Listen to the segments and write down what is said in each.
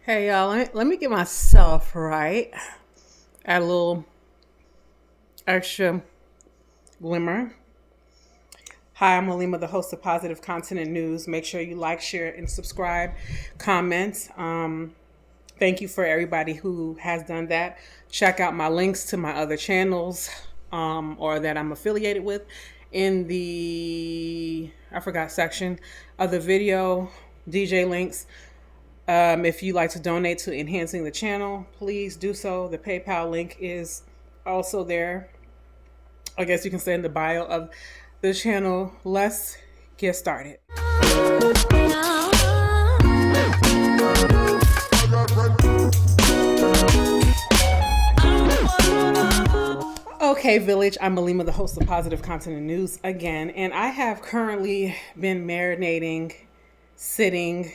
Hey y'all, let me get myself right. Add a little extra glimmer. Hi, I'm Alima, the host of Positive Content and News. Make sure you like, share, and subscribe, comment. Thank you for everybody who has done that. Check out my links to my other channels or that I'm affiliated with in the, I forgot, section of the video, DJ links. If you'd like to donate to enhancing the channel, please do so. The PayPal link is also there. I guess you can say in the bio of the channel. Let's get started. Okay, Village, I'm Alima, the host of Positive Content and News again, and I have currently been marinating, sitting,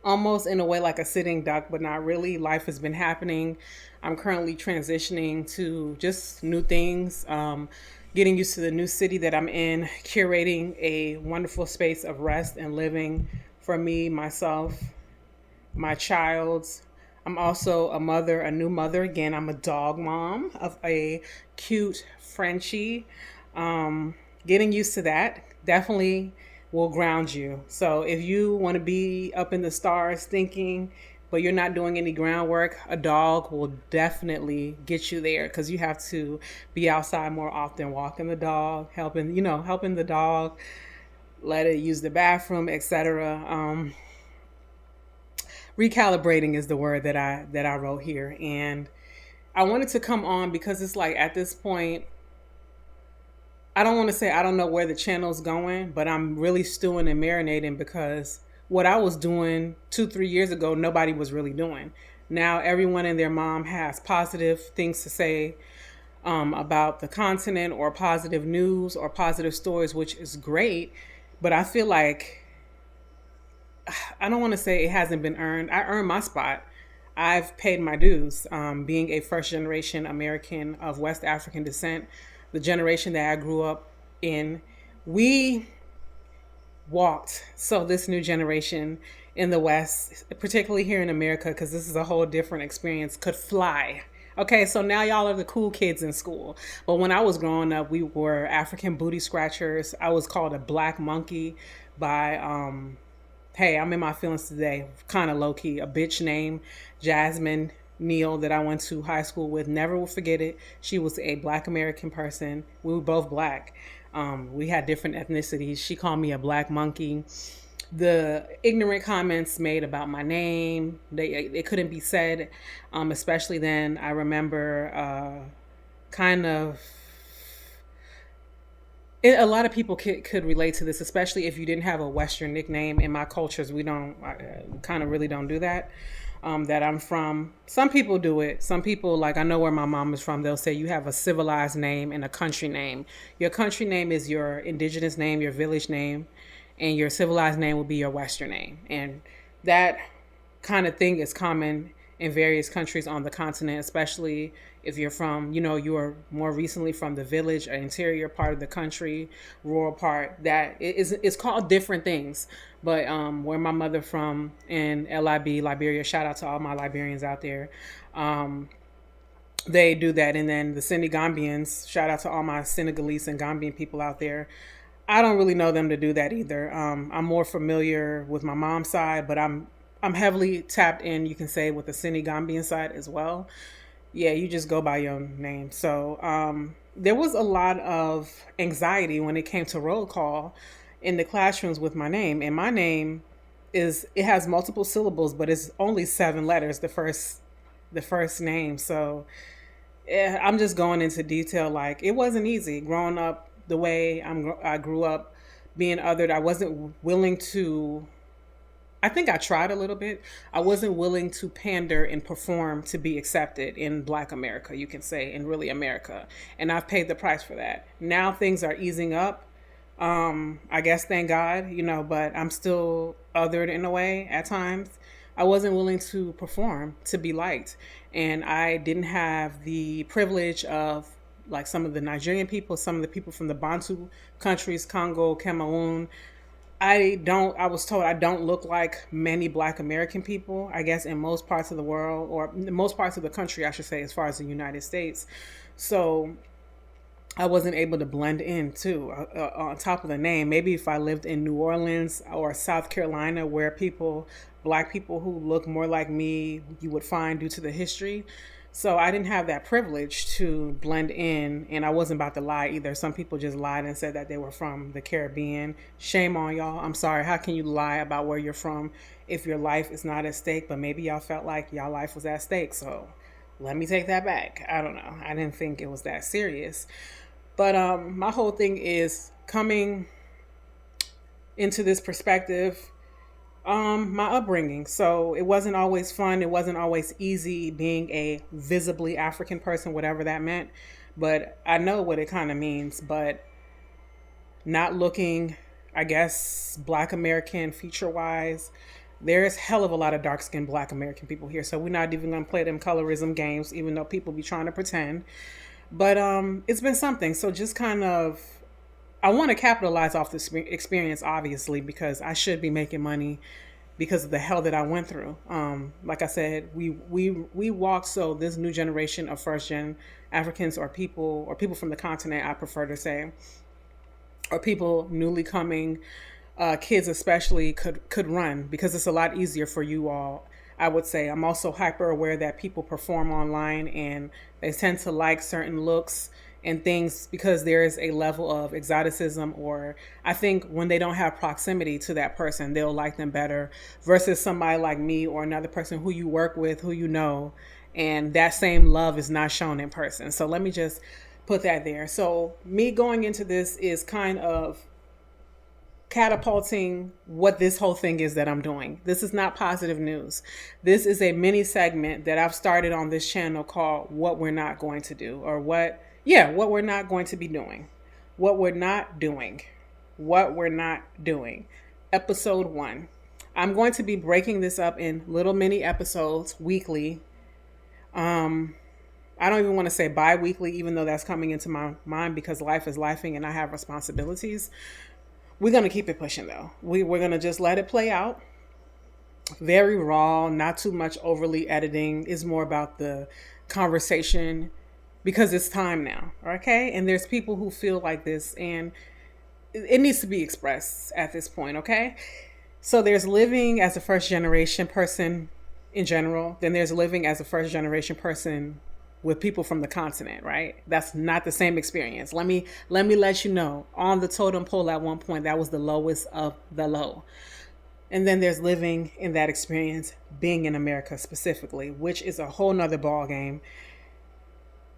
almost in a way like a sitting duck, but not really. Life has been happening. I'm currently transitioning to just new things, getting used to the new city that I'm in, curating a wonderful space of rest and living for me, myself, my child. I'm also a mother, a new mother. Again, I'm a dog mom of a cute Frenchie. Getting used to that definitely will ground you. So if you want to be up in the stars thinking, but you're not doing any groundwork, a dog will definitely get you there because you have to be outside more often, walking the dog, helping the dog, let it use the bathroom, etc. Recalibrating is the word that I wrote here, and I wanted to come on because it's like at this point, I don't want to say I don't know where the channel's going, but I'm really stewing and marinating because what I was doing 2, 3 years ago, nobody was really doing. Now everyone and their mom has positive things to say about the continent or positive news or positive stories, which is great. But I feel like I don't want to say it hasn't been earned. I earned my spot. I've paid my dues. Being a first generation American of West African descent, the generation that I grew up in, we walked. So this new generation in the West, particularly here in America, because this is a whole different experience, could fly. Okay, so now y'all are the cool kids in school. But when I was growing up, we were African booty scratchers. I was called a black monkey by hey, I'm in my feelings today, kind of low key, a bitch named Jasmine Neal that I went to high school with. Never will forget it. She was a black American person. We were both black. We had different ethnicities. She called me a black monkey. The ignorant comments made about my name, they couldn't be said, especially then. I remember kind of a lot of people could relate to this, especially if you didn't have a Western nickname. In my cultures, we don't kind of really don't do that. That I'm from. Some people do it. Some people, like I know where my mom is from, they'll say you have a civilized name and a country name. Your country name is your indigenous name, your village name, and your civilized name will be your Western name. And that kind of thing is common in various countries on the continent, especially if you're from, you are more recently from the village or interior part of the country, rural part, that it's called different things. But where my mother from in LIB, Liberia, shout out to all my Liberians out there. They do that. And then the Senegambians, shout out to all my Senegalese and Gambian people out there. I don't really know them to do that either. I'm more familiar with my mom's side, but I'm heavily tapped in, you can say, with the Senegambian side as well. Yeah, you just go by your name. So there was a lot of anxiety when it came to roll call in the classrooms with my name. And my name it has multiple syllables, but it's only 7 letters, the first name. So yeah, I'm just going into detail. Like, it wasn't easy growing up the way I grew up, being othered. I wasn't willing to. I think I tried a little bit. I wasn't willing to pander and perform to be accepted in Black America, you can say, in really America. And I've paid the price for that. Now things are easing up. I guess thank God, but I'm still othered in a way at times. I wasn't willing to perform to be liked. And I didn't have the privilege of, like, some of the Nigerian people, some of the people from the Bantu countries, Congo, Cameroon, I was told I don't look like many Black American people, I guess, in most parts of the world, or in most parts of the country, I should say, as far as the United States. So I wasn't able to blend in too. On top of the name, maybe if I lived in New Orleans or South Carolina, where Black people who look more like me, you would find due to the history. So I didn't have that privilege to blend in, and I wasn't about to lie either. Some people just lied and said that they were from the Caribbean. Shame on y'all. I'm sorry. How can you lie about where you're from if your life is not at stake? But maybe y'all felt like y'all life was at stake. So let me take that back. I don't know. I didn't think it was that serious. But my whole thing is coming into this perspective, my upbringing. So it wasn't always fun. It wasn't always easy being a visibly African person, whatever that meant. But I know what it kind of means. But not looking, I guess, Black American feature wise, there's hell of a lot of dark skinned Black American people here. So we're not even going to play them colorism games, even though people be trying to pretend. But it's been something. So just kind of, I want to capitalize off this experience, obviously, because I should be making money because of the hell that I went through. Like I said, we walk. So this new generation of first gen Africans or people from the continent, I prefer to say, or people newly coming, kids especially could run because it's a lot easier for you all. I would say I'm also hyper aware that people perform online and they tend to like certain looks and things because there is a level of exoticism, or I think when they don't have proximity to that person, they'll like them better versus somebody like me or another person who you work with, who you know, and that same love is not shown in person. So let me just put that there. So me going into this is kind of catapulting what this whole thing is that I'm doing. This is not positive news. This is a mini segment that I've started on this channel called What We're Not Going to Do, or what we're not going to be doing. What we're not doing. What we're not doing. Episode 1. I'm going to be breaking this up in little mini episodes weekly. I don't even want to say bi-weekly, even though that's coming into my mind because life is lifing and I have responsibilities. We're going to keep it pushing though. We're going to just let it play out. Very raw, not too much overly editing. It's more about the conversation because it's time now. Okay. And there's people who feel like this and it needs to be expressed at this point. Okay. So there's living as a first generation person in general. Then there's living as a first generation person with people from the continent, right? That's not the same experience. Let me let you know, on the totem pole at one point, that was the lowest of the low. And then there's living in that experience, being in America specifically, which is a whole nother ball game.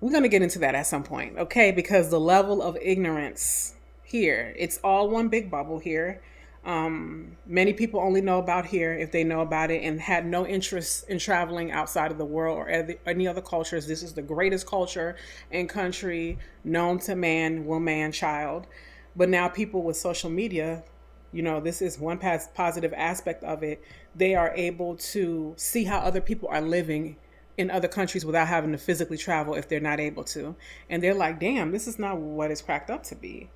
We're going to get into that at some point, okay? Because the level of ignorance here, it's all one big bubble here. Many people only know about here if they know about it and had no interest in traveling outside of the world or any other cultures. This is the greatest culture and country known to man, woman, child. But now people with social media, this is one positive aspect of it. They are able to see how other people are living in other countries without having to physically travel if they're not able to. And they're like, damn, this is not what it's cracked up to be.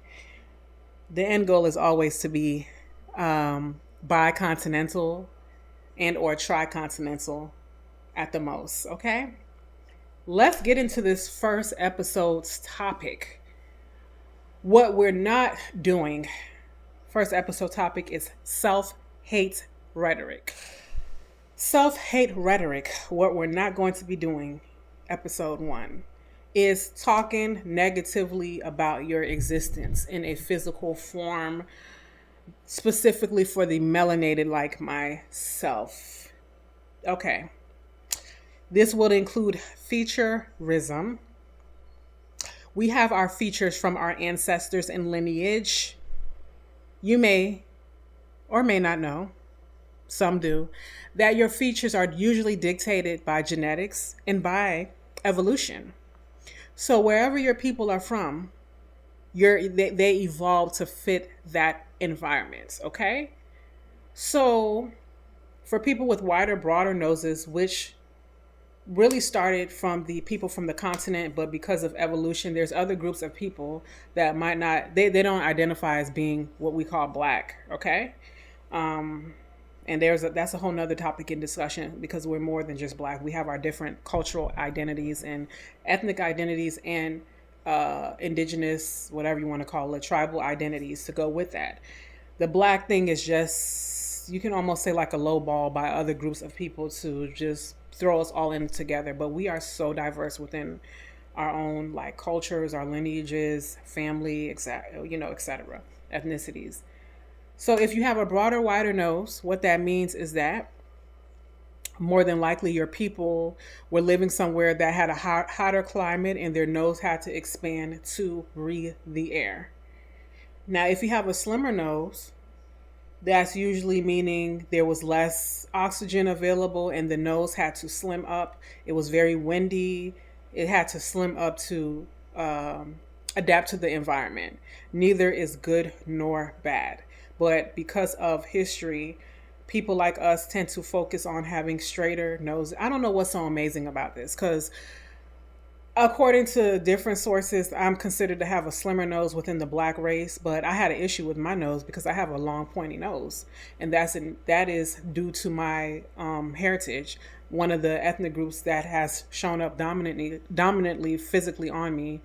The end goal is always to be bicontinental and or tricontinental at the most. Okay, let's get into this first episode's topic. What we're not doing. First episode topic is self-hate rhetoric. Self-hate rhetoric. What we're not going to be doing. Episode 1 is talking negatively about your existence in a physical form, specifically for the melanated like myself. Okay. This will include featureism. We have our features from our ancestors and lineage. You may or may not know, some do, that your features are usually dictated by genetics and by evolution. So wherever your people are from, they evolve to fit that environment, okay? So for people with wider, broader noses, which really started from the people from the continent, but because of evolution, there's other groups of people that might not, they don't identify as being what we call black, okay? Um, and that's a whole nother topic in discussion because we're more than just black. We have our different cultural identities and ethnic identities and indigenous, whatever you want to call it, tribal identities to go with that. The black thing is just, you can almost say like a low ball by other groups of people to just throw us all in together. But we are so diverse within our own like cultures, our lineages, family, etc., etc., ethnicities. So if you have a broader, wider nose, what that means is that more than likely your people were living somewhere that had a hotter climate and their nose had to expand to breathe the air. Now, if you have a slimmer nose, that's usually meaning there was less oxygen available and the nose had to slim up. It was very windy. It had to slim up to adapt to the environment. Neither is good nor bad. But because of history, people like us tend to focus on having straighter noses. I don't know what's so amazing about this because according to different sources, I'm considered to have a slimmer nose within the black race, but I had an issue with my nose because I have a long, pointy nose, and that is due to my heritage. One of the ethnic groups that has shown up dominantly physically on me,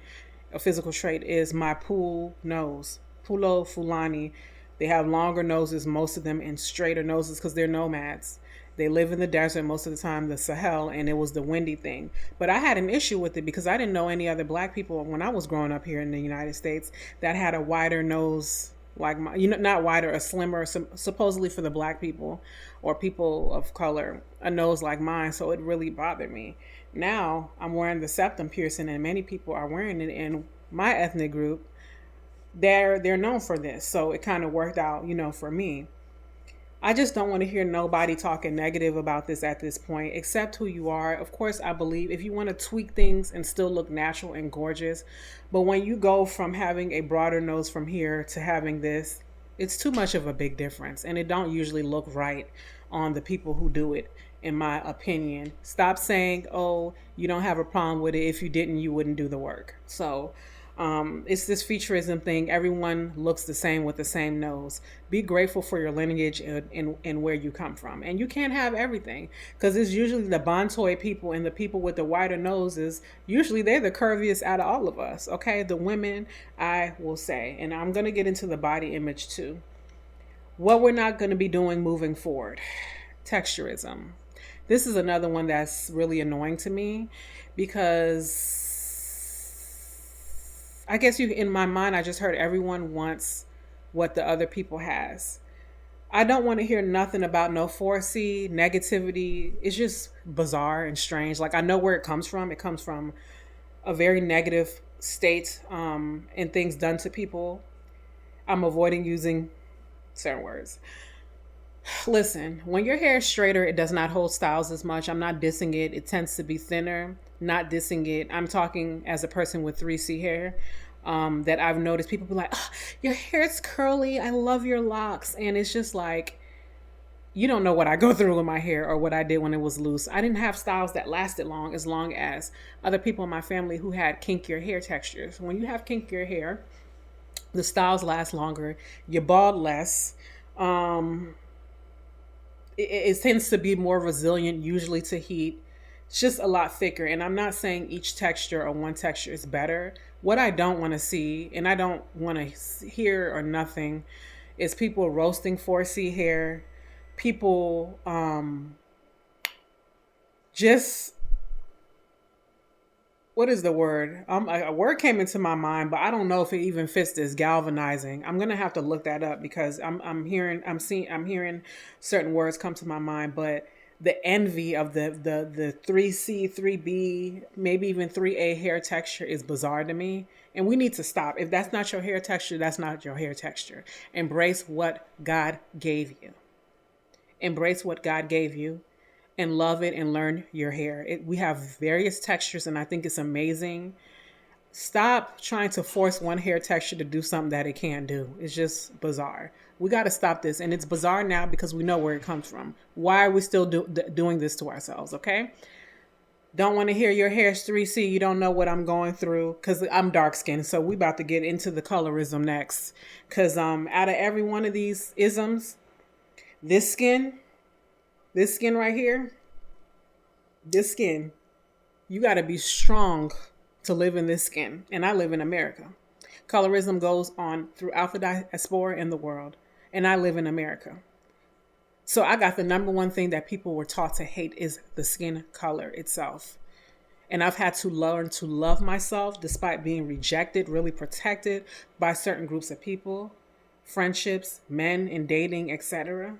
a physical trait, is my pool nose, Pulo Fulani. They have longer noses, most of them, and straighter noses because they're nomads. They live in the desert most of the time, the Sahel, and it was the windy thing. But I had an issue with it because I didn't know any other black people when I was growing up here in the United States that had a wider nose, like my, not wider, a slimmer, supposedly for the black people or people of color, a nose like mine. So it really bothered me. Now I'm wearing the septum piercing, and many people are wearing it in my ethnic group. They're known for this, so it kind of worked out, for me. I just don't want to hear nobody talking negative about this at this point, except who you are. Of course, I believe if you want to tweak things and still look natural and gorgeous, but when you go from having a broader nose from here to having this, it's too much of a big difference, and it don't usually look right on the people who do it, in my opinion. Stop saying, oh, you don't have a problem with it. If you didn't, you wouldn't do the work. So it's this featureism thing. Everyone looks the same with the same nose. Be grateful for your lineage and where you come from. And you can't have everything because it's usually the Bontoy people and the people with the wider noses. Usually they're the curviest out of all of us. Okay, the women, I will say. And I'm going to get into the body image too. What we're not going to be doing moving forward. Texturism. This is another one that's really annoying to me because I guess in my mind, I just heard everyone wants what the other people has. I don't want to hear nothing about no 4C, negativity. It's just bizarre and strange. Like I know where it comes from. It comes from a very negative state and things done to people. I'm avoiding using certain words. Listen, when your hair is straighter, it does not hold styles as much. I'm not dissing it. It tends to be thinner. Not dissing it. I'm talking as a person with 3C hair. That I've noticed people be like, oh, your hair's curly. I love your locks. And it's just like, you don't know what I go through with my hair or what I did when it was loose. I didn't have styles that lasted long as other people in my family who had kinkier hair textures. When you have kinkier hair, the styles last longer. You bald less. It tends to be more resilient, usually to heat. It's just a lot thicker. And I'm not saying each texture or one texture is better. What I don't want to see, and I don't want to hear or nothing, is people roasting 4C hair. People just, what is the word? A word came into my mind, but I don't know if it even fits this, galvanizing. I'm gonna have to look that up because I'm hearing certain words come to my mind, but the envy of the 3C, 3B, maybe even 3A hair texture is bizarre to me. And we need to stop. If that's not your hair texture, that's not your hair texture. Embrace what God gave you. Embrace what God gave you and love it and learn your hair. We have various textures and I think it's amazing. Stop trying to force one hair texture to do something that it can't do. It's just bizarre. We got to stop this. And it's bizarre now because we know where it comes from. Why are we still doing this to ourselves, okay? Don't want to hear your hair's 3C. You don't know what I'm going through because I'm dark skinned. So we about to get into the colorism next. Because out of every one of these isms, this skin, this skin right here, this skin, you got to be strong to live in this skin. And I live in America. Colorism goes on throughout the diaspora in the world. And I live in America. So I got the number one thing that people were taught to hate is the skin color itself. And I've had to learn to love myself despite being rejected, really protected by certain groups of people, friendships, men in dating, etc.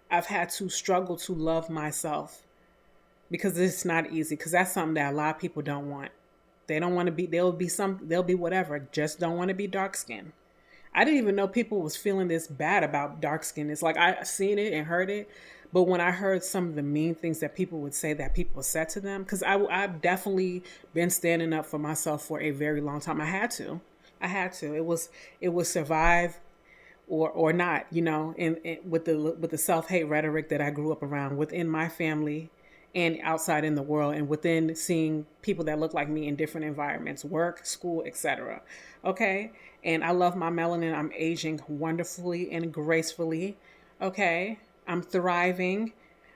I've had to struggle to love myself because it's not easy, because that's something that a lot of people don't want. They don't want to be, they'll be whatever, just don't want to be dark skinned. I didn't even know people was feeling this bad about dark skin. It's like I've seen it and heard it. But when I heard some of the mean things that people would say that people said to them, because I've definitely been standing up for myself for a very long time. I had to. It was survive or not, and with the self-hate rhetoric that I grew up around within my family and outside in the world, and within seeing people that look like me in different environments, work, school, etc. Okay? And I love my melanin. I'm aging wonderfully and gracefully. Okay? I'm thriving.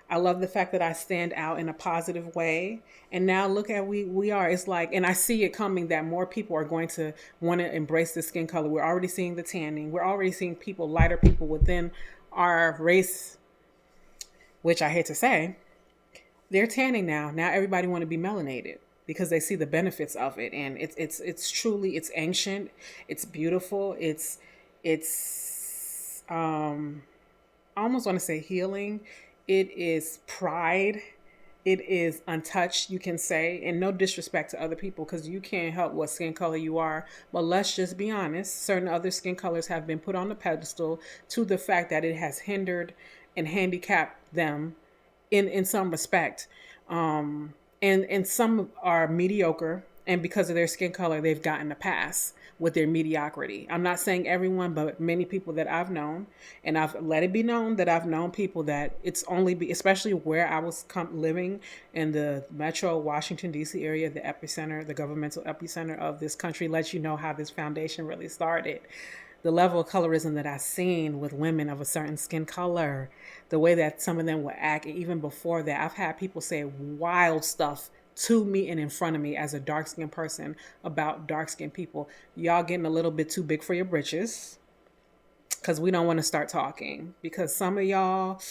I love the fact that I stand out in a positive way. And now look at we are. It's like, and I see it coming that more people are going to want to embrace the skin color. We're already seeing the tanning. We're already seeing people, lighter people within our race, which I hate to say, they're tanning now. Now everybody want to be melanated because they see the benefits of it. And it's truly, it's ancient. It's beautiful. It's I almost want to say healing. It is pride. It is untouched, you can say, and no disrespect to other people because you can't help what skin color you are. But let's just be honest. Certain other skin colors have been put on the pedestal to the fact that it has hindered and handicapped them in some respect. And some are mediocre, and because of their skin color, they've gotten a pass with their mediocrity. I'm not saying everyone, but many people that I've known, and I've let it be known that I've known people that it's only especially where I was living in the metro Washington, D.C. area, the epicenter, the governmental epicenter of this country, lets you know how this foundation really started. The level of colorism that I've seen with women of a certain skin color, the way that some of them would act, and even before that, I've had people say wild stuff to me and in front of me as a dark-skinned person about dark-skinned people. Y'all getting a little bit too big for your britches because we don't want to start talking. Because some of y'all,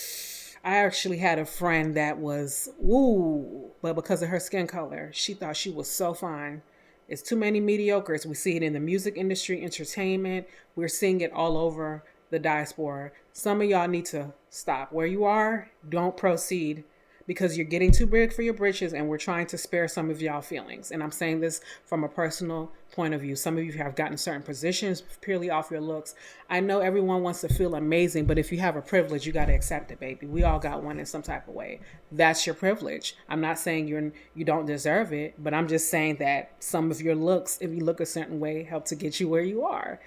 I actually had a friend that was, woo, but because of her skin color, she thought she was so fine. It's too many mediocres. We see it in the music industry, entertainment. We're seeing it all over the diaspora. Some of y'all need to stop where you are. Don't proceed because you're getting too big for your britches, and we're trying to spare some of y'all feelings. And I'm saying this from a personal point of view. Some of you have gotten certain positions purely off your looks. I know everyone wants to feel amazing, but if you have a privilege, you got to accept it, baby. We all got one in some type of way. That's your privilege. I'm not saying you don't deserve it, but I'm just saying that some of your looks, if you look a certain way, help to get you where you are.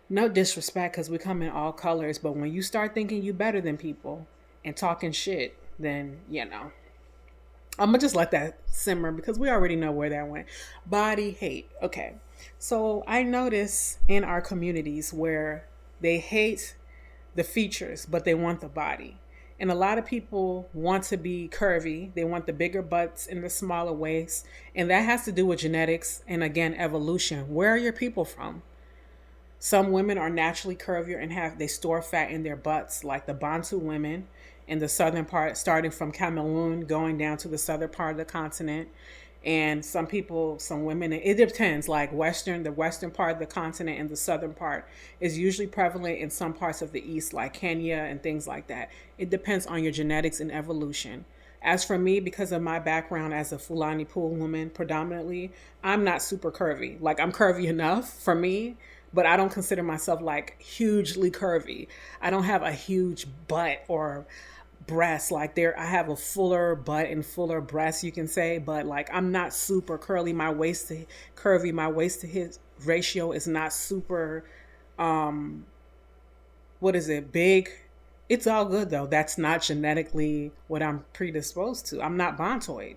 No disrespect, because we come in all colors, but when you start thinking you better than people and talking shit, then, I'm going to just let that simmer because we already know where that went. Body hate. Okay. So I notice in our communities where they hate the features, but they want the body. And a lot of people want to be curvy. They want the bigger butts and the smaller waists. And that has to do with genetics and, again, evolution. Where are your people from? Some women are naturally curvier and they store fat in their butts, like the Bantu women in the southern part, starting from Cameroon, going down to the southern part of the continent. And some women, it depends, like the western part of the continent and the southern part is usually prevalent in some parts of the east, like Kenya and things like that. It depends on your genetics and evolution. As for me, because of my background as a Fulani Pool woman predominantly, I'm not super curvy. Like, I'm curvy enough for me, but I don't consider myself like hugely curvy. I don't have a huge butt or breasts. Like, I have a fuller butt and fuller breasts, you can say, but like, I'm not super curly. My waist to hip ratio is not super big. It's all good though. That's not genetically what I'm predisposed to. I'm not bontoid.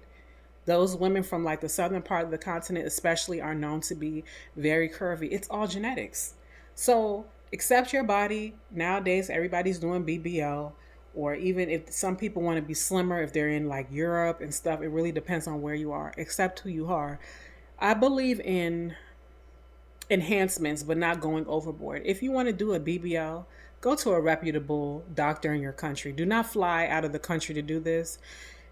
Those women from like the southern part of the continent, especially, are known to be very curvy. It's all genetics. So accept your body. Nowadays, everybody's doing BBL, or even if some people want to be slimmer, if they're in like Europe and stuff, it really depends on where you are. Accept who you are. I believe in enhancements, but not going overboard. If you want to do a BBL, go to a reputable doctor in your country. Do not fly out of the country to do this.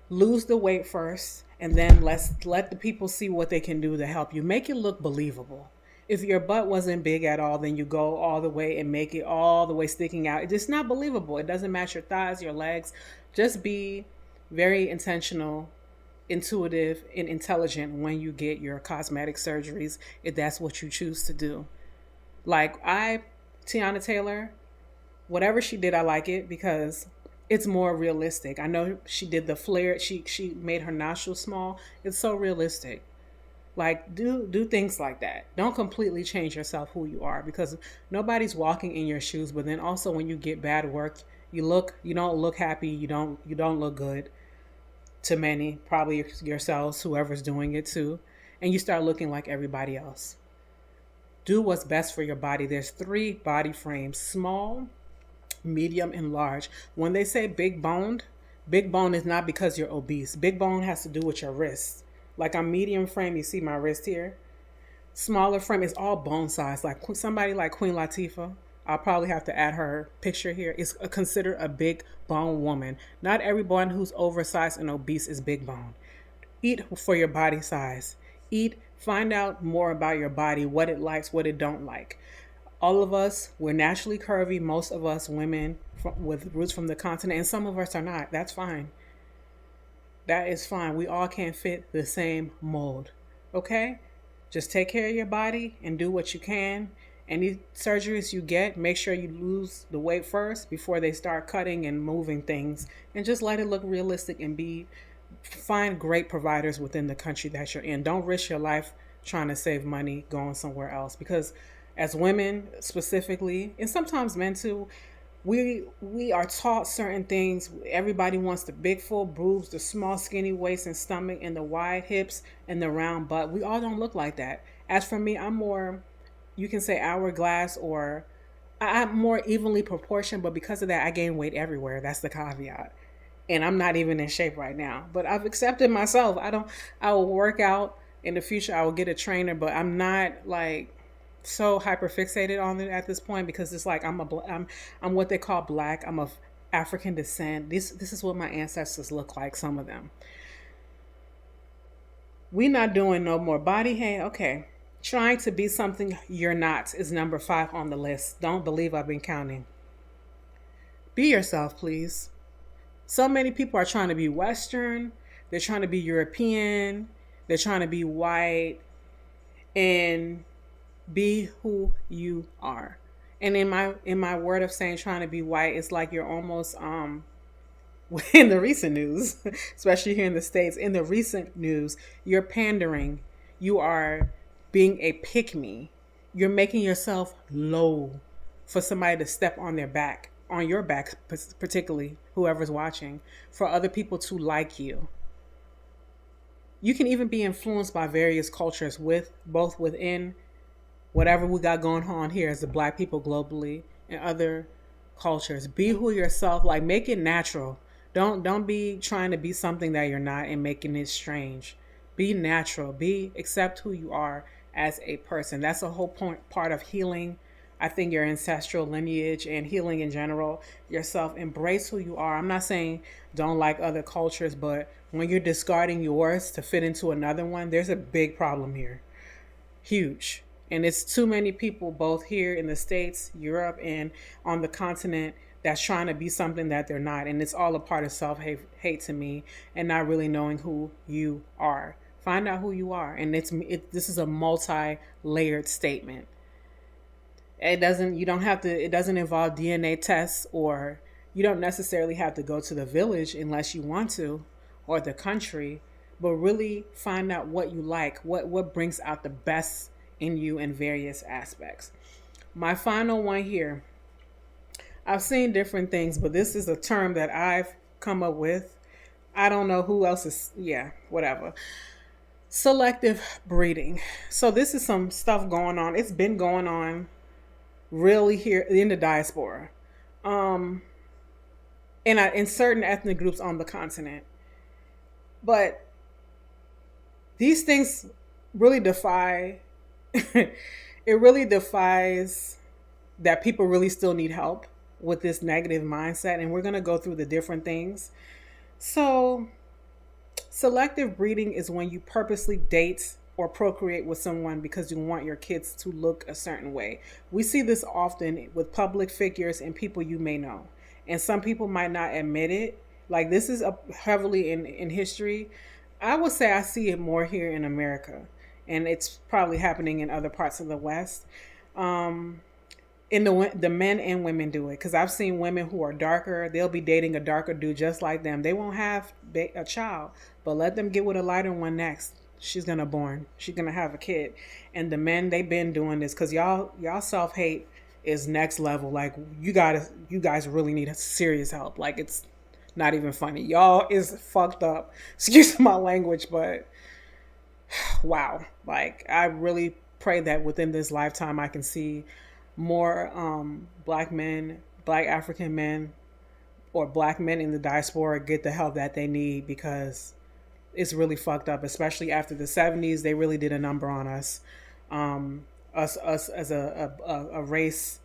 Lose the weight first, and then let the people see what they can do to help you. Make it look believable. If your butt wasn't big at all, then you go all the way and make it all the way sticking out. It's not believable. It doesn't match your thighs, your legs. Just be very intentional, intuitive, and intelligent when you get your cosmetic surgeries, if that's what you choose to do. Like Tiana Taylor, whatever she did, I like it because it's more realistic. I know she did the flare. She made her nostrils small. It's so realistic. Like do things like that. Don't completely change yourself who you are, because nobody's walking in your shoes. But then also when you get bad work, you don't look happy. You don't look good to many, probably yourselves, whoever's doing it too, and you start looking like everybody else. Do what's best for your body. There's three body frames: small, medium, and large. When they say big bone is not because you're obese. Big bone has to do with your wrists. Like I'm medium frame, you see my wrist here. Smaller frame is all bone size. Like somebody like Queen Latifah, I'll probably have to add her picture here, is considered a big bone woman. Not everyone who's oversized and obese is big bone. Eat for your body size. Find out more about your body, what it likes, what it don't like. All of us, we're naturally curvy. Most of us women with roots from the continent, and some of us are not. That's fine. That is fine. We all can't fit the same mold. Okay? Just take care of your body and do what you can. Any surgeries you get, make sure you lose the weight first before they start cutting and moving things. And just let it look realistic and find great providers within the country that you're in. Don't risk your life trying to save money going somewhere else, because as women specifically, and sometimes men too, we are taught certain things. Everybody wants the big full boobs, the small skinny waist and stomach, and the wide hips and the round butt. We all don't look like that. As for me, I'm more, you can say hourglass, or I'm more evenly proportioned, but because of that, I gain weight everywhere. That's the caveat. And I'm not even in shape right now, but I've accepted myself. I will work out in the future. I will get a trainer, but I'm not like so hyper fixated on it at this point, because it's like I'm what they call black. I'm of African descent. This is what my ancestors look like. Some of them. We not doing no more body hate. Okay. Trying to be something you're not is number 5 on the list. Don't believe I've been counting. Be yourself, please. So many people are trying to be Western. They're trying to be European. They're trying to be white. And be who you are. And in my word of saying trying to be white, it's like you're almost in the recent news, especially here in the States, in the recent news, you're pandering. You are being a pick me. You're making yourself low for somebody to step on their back, on your back, particularly whoever's watching, for other people to like you. You can even be influenced by various cultures, both within whatever we got going on here as the black people globally and other cultures. Be who yourself, like make it natural. Don't be trying to be something that you're not and making it strange. Be natural. Accept who you are as a person. That's a whole part of healing. I think your ancestral lineage and healing in general, yourself, embrace who you are. I'm not saying don't like other cultures, but when you're discarding yours to fit into another one, there's a big problem here. Huge. And it's too many people, both here in the States, Europe, and on the continent, that's trying to be something that they're not. And it's all a part of self-hate to me, and not really knowing who you are. Find out who you are. And this is a multi-layered statement. It doesn't involve DNA tests, or you don't necessarily have to go to the village unless you want to, or the country, but really find out what you like, what brings out the best in you in various aspects. My final one here, I've seen different things, but this is a term that I've come up with. I don't know who else is, yeah, whatever. Selective breeding. So this is some stuff going on. It's been going on really here in the diaspora. Um, in certain ethnic groups on the continent. But these things really defy it really defies that people really still need help with this negative mindset, and we're going to go through the different things. So selective breeding is when you purposely date or procreate with someone because you want your kids to look a certain way. We see this often with public figures and people you may know. And some people might not admit it. Like this is heavily in history. I would say I see it more here in America. And it's probably happening in other parts of the West. Um, and the men and women do it because I've seen women who are darker. They'll be dating a darker dude just like them. They won't have a child, but let them get with a lighter one next. She's gonna born. She's gonna have a kid. And the men, they've been doing this because y'all self hate is next level. Like you guys really need serious help. Like it's not even funny. Y'all is fucked up. Excuse my language, but wow. Like I really pray that within this lifetime I can see more black men, black African men, or black men in the diaspora get the help that they need because it's really fucked up. Especially after the '70s, they really did a number on us, us as a race,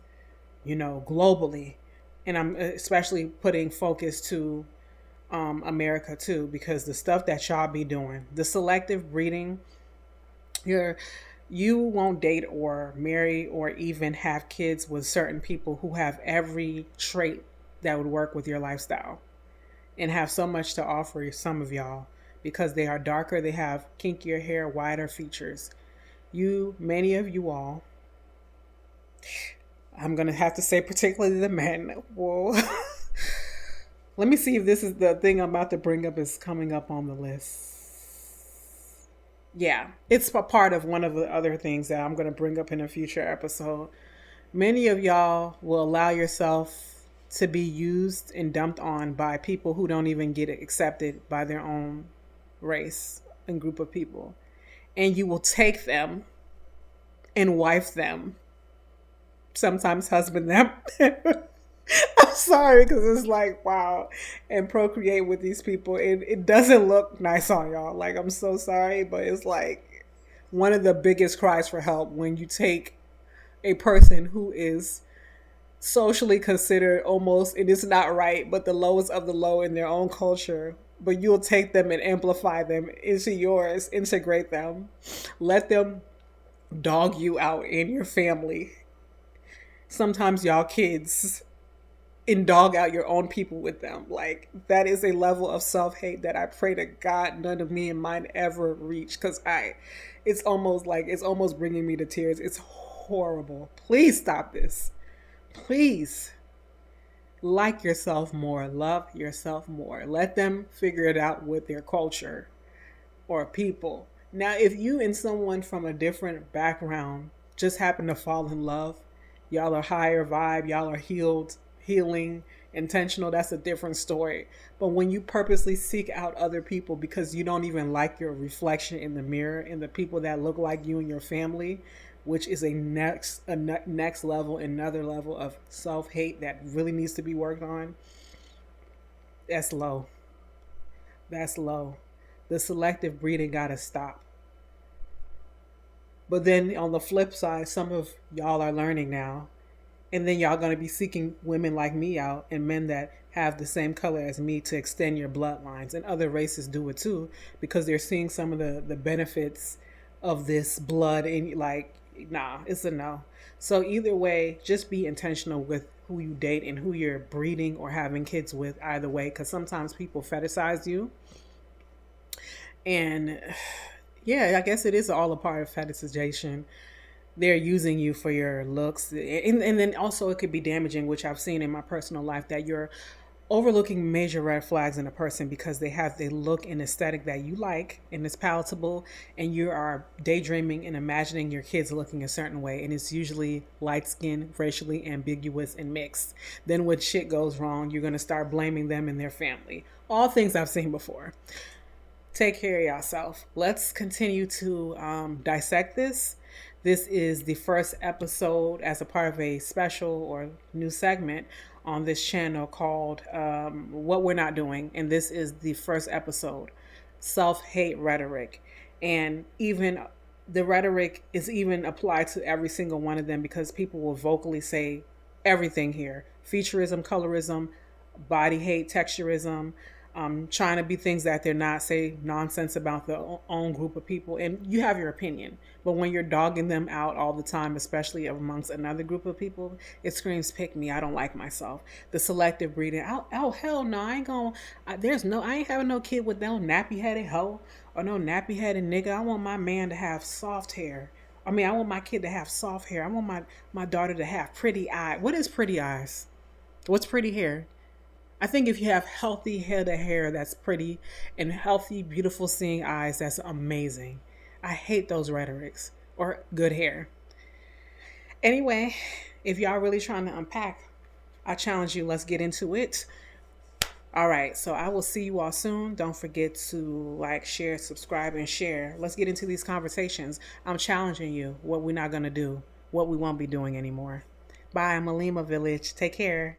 globally, and I'm especially putting focus to America too because the stuff that y'all be doing, the selective breeding, you're you won't date or marry or even have kids with certain people who have every trait that would work with your lifestyle and have so much to offer some of y'all because they are darker, they have kinkier hair, wider features. Many of you all, I'm going to have to say particularly the men, well, let me see if this is the thing I'm about to bring up is coming up on the list. Yeah, it's a part of one of the other things that I'm going to bring up in a future episode. Many of y'all will allow yourself to be used and dumped on by people who don't even get accepted by their own race and group of people. And you will take them and wife them, sometimes husband them. I'm sorry because it's like, wow, and procreate with these people. It doesn't look nice on y'all. Like, I'm so sorry, but it's like one of the biggest cries for help when you take a person who is socially considered almost, it is not right, but the lowest of the low in their own culture. But you'll take them and amplify them into yours, integrate them, let them dog you out in your family. Sometimes y'all kids and dog out your own people with them. Like that is a level of self-hate that I pray to God none of me and mine ever reach because it's almost bringing me to tears. It's horrible. Please stop this. Please like yourself more, love yourself more. Let them figure it out with their culture or people. Now, if you and someone from a different background just happen to fall in love, y'all are higher vibe, y'all are healing, intentional, that's a different story. But when you purposely seek out other people because you don't even like your reflection in the mirror and the people that look like you and your family, which is a next level, another level of self-hate that really needs to be worked on, that's low. That's low. The selective breeding gotta stop. But then on the flip side, some of y'all are learning now. And then y'all gonna be seeking women like me out and men that have the same color as me to extend your bloodlines. And other races do it too because they're seeing some of the benefits of this blood and like, nah, it's a no. So either way, just be intentional with who you date and who you're breeding or having kids with either way, because sometimes people fetishize you. And yeah, I guess it is all a part of fetishization. They're using you for your looks. And then also it could be damaging, which I've seen in my personal life, that you're overlooking major red flags in a person because they look and aesthetic that you like and it's palatable, and you are daydreaming and imagining your kids looking a certain way, and it's usually light skinned, racially ambiguous, and mixed. Then when shit goes wrong, you're going to start blaming them and their family. All things I've seen before. Take care of yourself. Let's continue to dissect this. This is the first episode as a part of a special or new segment on this channel called What We're Not Doing. And this is the first episode, Self-Hate Rhetoric. And even the rhetoric is even applied to every single one of them because people will vocally say everything here. Featureism, colorism, body hate, texturism, trying to be things that they're not, say nonsense about their own group of people. And you have your opinion. But when you're dogging them out all the time, especially amongst another group of people, it screams, pick me. I don't like myself. The selective breeding. Oh hell no, I ain't going, I ain't having no kid with no nappy headed hoe or no nappy headed nigga. I want my man to have soft hair. I want my kid to have soft hair. I want my daughter to have pretty eyes. What is pretty eyes? What's pretty hair? I think if you have healthy head of hair that's pretty and healthy, beautiful seeing eyes, that's amazing. I hate those rhetorics or good hair. Anyway, if y'all really trying to unpack, I challenge you, let's get into it. All right, so I will see you all soon. Don't forget to like, share, subscribe, and share. Let's get into these conversations. I'm challenging you what we're not going to do, what we won't be doing anymore. Bye, Malima Village. Take care.